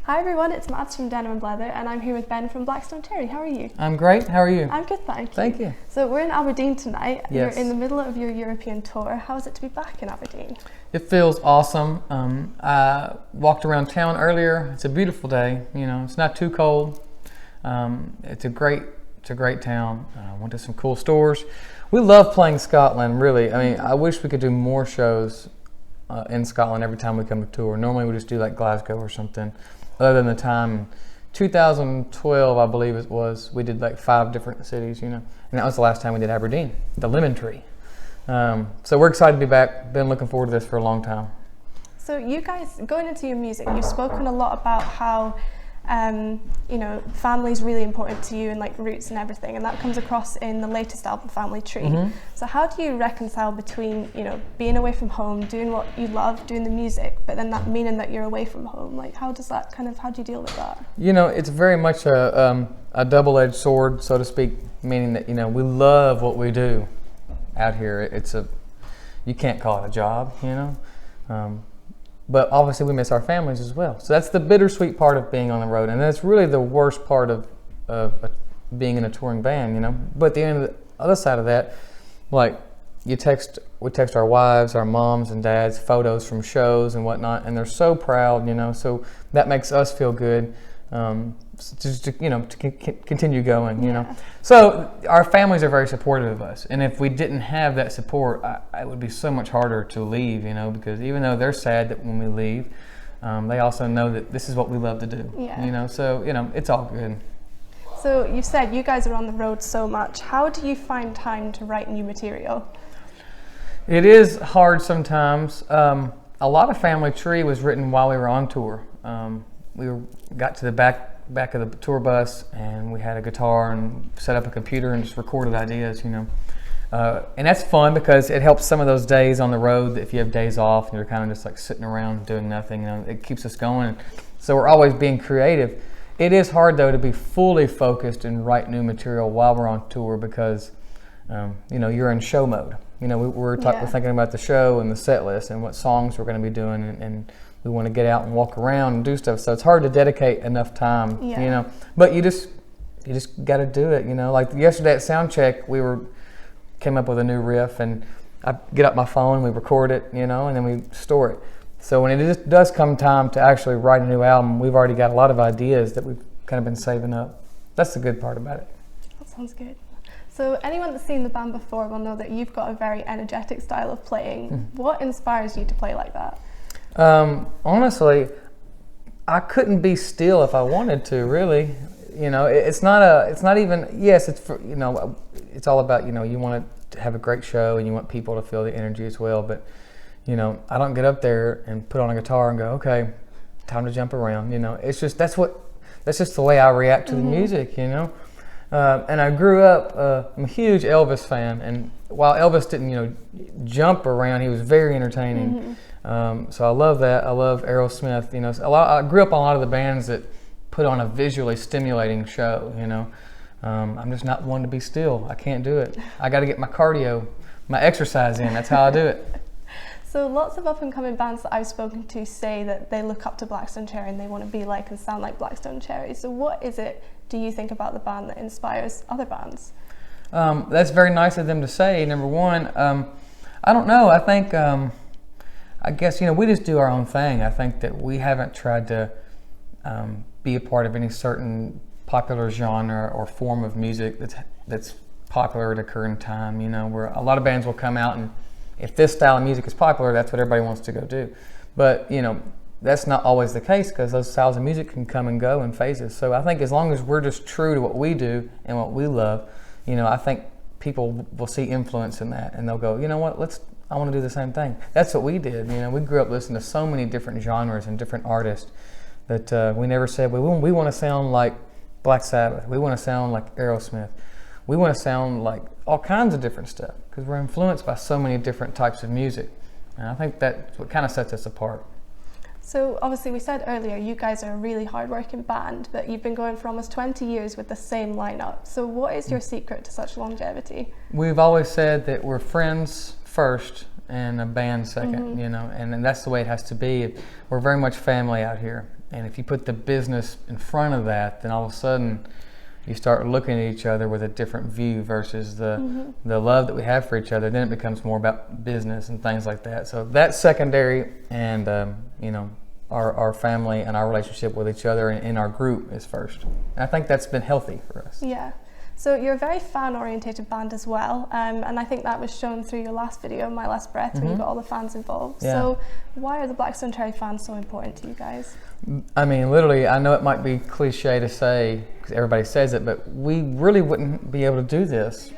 Hi everyone, it's Mads from Denim and Blether, and I'm here with Ben from Blackstone Cherry. How are you? I'm great. How are you? I'm good, thank you. Thank you. So we're in Aberdeen tonight. Yes. You're in the middle of your European tour. How is it to be back in Aberdeen? It feels awesome. I walked around town earlier. It's a beautiful day. You know, it's not too cold. It's a great town. Went to some cool stores. We love playing Scotland, really. I mean, I wish we could do more shows in Scotland every time we come to tour. Normally we just do like Glasgow or something. Other than the time in 2012, I believe it was, we did like 5 different cities, you know. And that was the last time we did Aberdeen, the Lemon Tree. So we're excited to be back. Been looking forward to this for a long time. So you guys, going into your music, you've spoken a lot about how you know, family is really important to you and like roots and everything, and that comes across in the latest album, Family Tree. Mm-hmm. So how do you reconcile between, you know, being away from home, doing what you love, doing the music, but then that meaning that you're away from home? Like, how do you deal with that? You know, it's very much a double-edged sword, so to speak, meaning that, you know, we love what we do out here. You can't call it a job, you know. But obviously we miss our families as well. So that's the bittersweet part of being on the road. And that's really the worst part of being in a touring band, you know. But the other side of that, like we text our wives, our moms and dads, photos from shows and whatnot, and they're so proud, you know. So that makes us feel good. To continue going, you know. So our families are very supportive of us, and if we didn't have that support, it would be so much harder to leave, you know, because even though they're sad that when we leave, they also know that this is what we love to do, you know. So, you know, it's all good. So you've said you guys are on the road so much. How do you find time to write new material? It is hard sometimes. A lot of Family Tree was written while we were on tour. We got to the back of the tour bus, and we had a guitar and set up a computer and just recorded ideas, you know. And that's fun because it helps some of those days on the road, if you have days off and you're kind of just like sitting around doing nothing, you know, it keeps us going. So we're always being creative. It is hard though to be fully focused and write new material while we're on tour because, you know, you're in show mode. You know, we're thinking about the show and the set list and what songs we're going to be doing, and we want to get out and walk around and do stuff. So it's hard to dedicate enough time, you know. But you just got to do it, you know. Like yesterday at sound check, came up with a new riff, and I get up my phone, we record it, you know, and then we store it. So when it does come time to actually write a new album, we've already got a lot of ideas that we've kind of been saving up. That's the good part about it. That sounds good. So anyone that's seen the band before will know that you've got a very energetic style of playing. Mm-hmm. What inspires you to play like that? Honestly, I couldn't be still if I wanted to, really. You know, it's not even, yes, it's for, you know, it's all about, you know, you want to have a great show and you want people to feel the energy as well. But, you know, I don't get up there and put on a guitar and go, okay, time to jump around. You know, it's just, that's just the way I react to the music, you know. And I grew up, I'm a huge Elvis fan. And while Elvis didn't, you know, jump around, he was very entertaining. Mm-hmm. So I love that. I love Aerosmith. You know, I grew up on a lot of the bands that put on a visually stimulating show. You know, I'm just not one to be still. I can't do it. I got to get my cardio, my exercise in. That's how I do it. So lots of up-and-coming bands that I've spoken to say that they look up to Blackstone Cherry and they want to be like and sound like Blackstone Cherry. So what is it, do you think, about the band that inspires other bands? That's very nice of them to say. Number one, I don't know. I think. I guess, you know, we just do our own thing. I think that we haven't tried to be a part of any certain popular genre or form of music that's popular at a current time. You know, where a lot of bands will come out, and if this style of music is popular, that's what everybody wants to go do. But, you know, that's not always the case because those styles of music can come and go in phases. So I think as long as we're just true to what we do and what we love, you know, I think people will see influence in that, and they'll go, you know what, I want to do the same thing. That's what we did. You know, we grew up listening to so many different genres and different artists that we never said, we want to sound like Black Sabbath. We want to sound like Aerosmith. We want to sound like all kinds of different stuff because we're influenced by so many different types of music. And I think that's what kind of sets us apart. So obviously we said earlier, you guys are a really hard-working band, but you've been going for almost 20 years with the same lineup. So what is your secret to such longevity? We've always said that we're friends first and a band second, you know, and that's the way it has to be. We're very much family out here, And if you put the business in front of that, then all of a sudden you start looking at each other with a different view versus the love that we have for each other. Then it becomes more about business and things like that. So that's secondary, and you know, our family and our relationship with each other and in our group is first. And I think that's been healthy for us. Yeah. So you're a very fan-orientated band as well, and I think that was shown through your last video, My Last Breath, where you got all the fans involved. Yeah. So why are the Blackstone Cherry fans so important to you guys? I mean, literally, I know it might be cliche to say, because everybody says it, but we really wouldn't be able to do this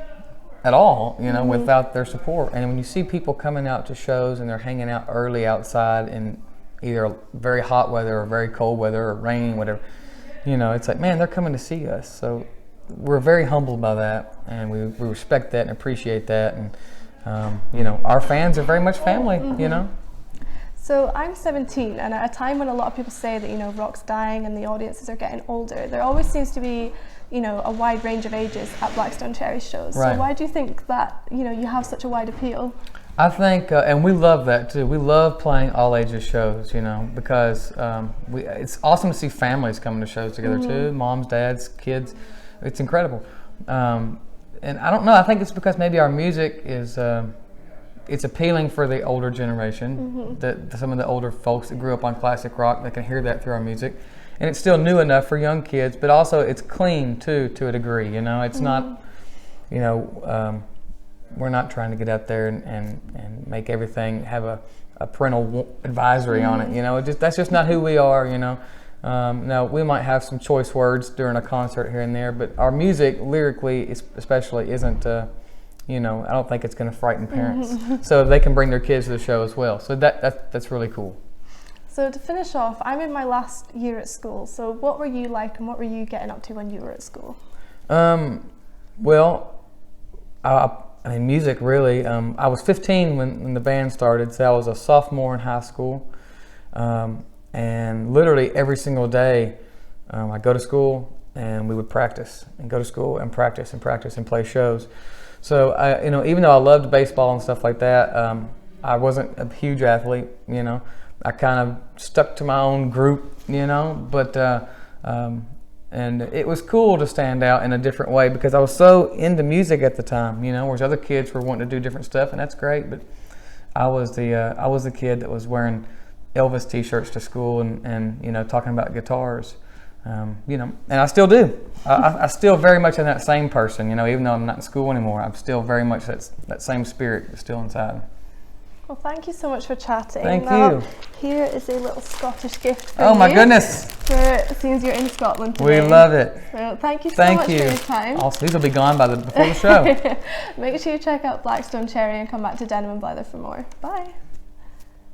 at all, you know, without their support. And when you see people coming out to shows and they're hanging out early outside in either very hot weather or very cold weather or rain, whatever, you know, it's like, man, they're coming to see us. So we're very humbled by that, and we respect that and appreciate that. And, you know, our fans are very much family, you know. So I'm 17, and at a time when a lot of people say that, you know, rock's dying and the audiences are getting older, there always seems to be, you know, a wide range of ages at Blackstone Cherry shows. Right. So why do you think that, you know, you have such a wide appeal? I think, and we love that too. We love playing all ages shows, you know, because it's awesome to see families coming to shows together too, moms, dads, kids. It's incredible. And I don't know, I think it's because maybe our music is, it's appealing for the older generation, that some of the older folks that grew up on classic rock, they can hear that through our music. And it's still new enough for young kids, but also it's clean too, to a degree, you know. It's not, you know, we're not trying to get out there and make everything have a parental advisory on it, you know. That's just not who we are, you know. Now, we might have some choice words during a concert here and there, but our music, lyrically especially, isn't, you know, I don't think it's going to frighten parents. So they can bring their kids to the show as well. So that's really cool. So to finish off, I'm in my last year at school. So what were you like, and what were you getting up to when you were at school? Well, I mean, music really. I was 15 when the band started, so I was a sophomore in high school. And literally every single day, I'd go to school and we would practice, and go to school and practice and practice and play shows. So, you know, even though I loved baseball and stuff like that, I wasn't a huge athlete, you know. I kind of stuck to my own group, you know, but, and it was cool to stand out in a different way because I was so into music at the time, you know, whereas other kids were wanting to do different stuff, and that's great, but I was the kid that was wearing Elvis t-shirts to school and you know, talking about guitars, you know, and I still do. I still very much am that same person, you know, even though I'm not in school anymore. I'm still very much that same spirit is still inside. Well, thank you so much for chatting. Thank you. Here is a little Scottish gift for you. Oh my goodness! Since you're in Scotland today. We love it. So thank you so much for your time. Also, these will be gone before the show. Make sure you check out Blackstone Cherry and come back to Denim and Blether for more. Bye.